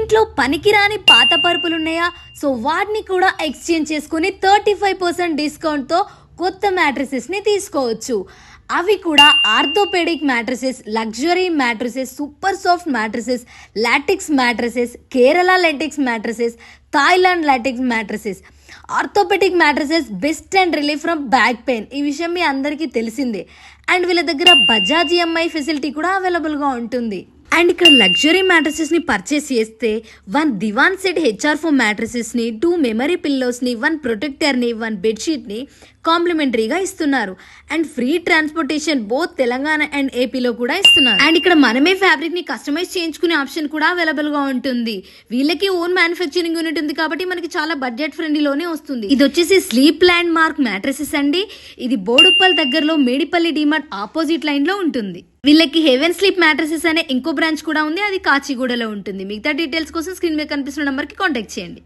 ఇంట్లో పనికిరాని పాత పరుపులు ఉన్నాయా? సో వాటిని కూడా ఎక్స్చేంజ్ చేసుకుని 35% డిస్కౌంట్తో కొత్త మ్యాట్రిసెస్ని తీసుకోవచ్చు. అవి కూడా orthopaedic mattresses, luxury mattresses, super soft mattresses, latex mattresses, Kerala latex mattresses, Thailand latex mattresses. Orthopaedic mattresses best and relief from back pain. ఈ విషయం మీ అందరికీ తెలిసిందే. అండ్ వీళ్ళ దగ్గర బజాజ్ ఈఎంఐ ఫెసిలిటీ కూడా అవైలబుల్గా ఉంటుంది. అండ్ ఇక్కడ లగ్జరీ మ్యాట్రసెస్ని పర్చేస్ చేస్తే 1 దివాన్ సెట్ HR4 మ్యాట్రసెస్ని, 2 మెమరీ పిల్లోస్ని, 1 ప్రొటెక్టర్ని, 1 బెడ్షీట్ని కాంప్లిమెంటరీగా ఇస్తున్నారు. And free transportation both Telangana and ఏపీలో కూడా ఇస్తున్నారు. అండ్ ఇక్కడ మనమే ఫ్యాబ్రిక్ని కస్టమైజ్ చేయించుకునే ఆప్షన్ కూడా అవైలబుల్గా ఉంటుంది. వీళ్ళకి ఓన్ మ్యానుఫ్యాక్చరింగ్ యూనిట్ ఉంది కాబట్టి మనకి చాలా బడ్జెట్ ఫ్రెండ్లీలోనే వస్తుంది. ఇది వచ్చేసి స్లీప్ ల్యాండ్ మార్క్ మ్యాట్రసెస్ అండి. ఇది బోడుప్పల్ దగ్గరలో మేడిపల్లి డిమార్ట్ ఆపోజిట్ లైన్లో ఉంటుంది. వీళ్ళకి హెవెన్ స్లీప్ మ్యాట్రసెస్ అనే ఇంకో బ్రాంచ్ కూడా ఉంది. అది కాచిగూడలో ఉంటుంది. మిగతా డీటెయిల్స్ కోసం స్క్రీన్ మీద కనిపిస్తున్న నెంబర్కి కాంటాక్ట్ చేయండి.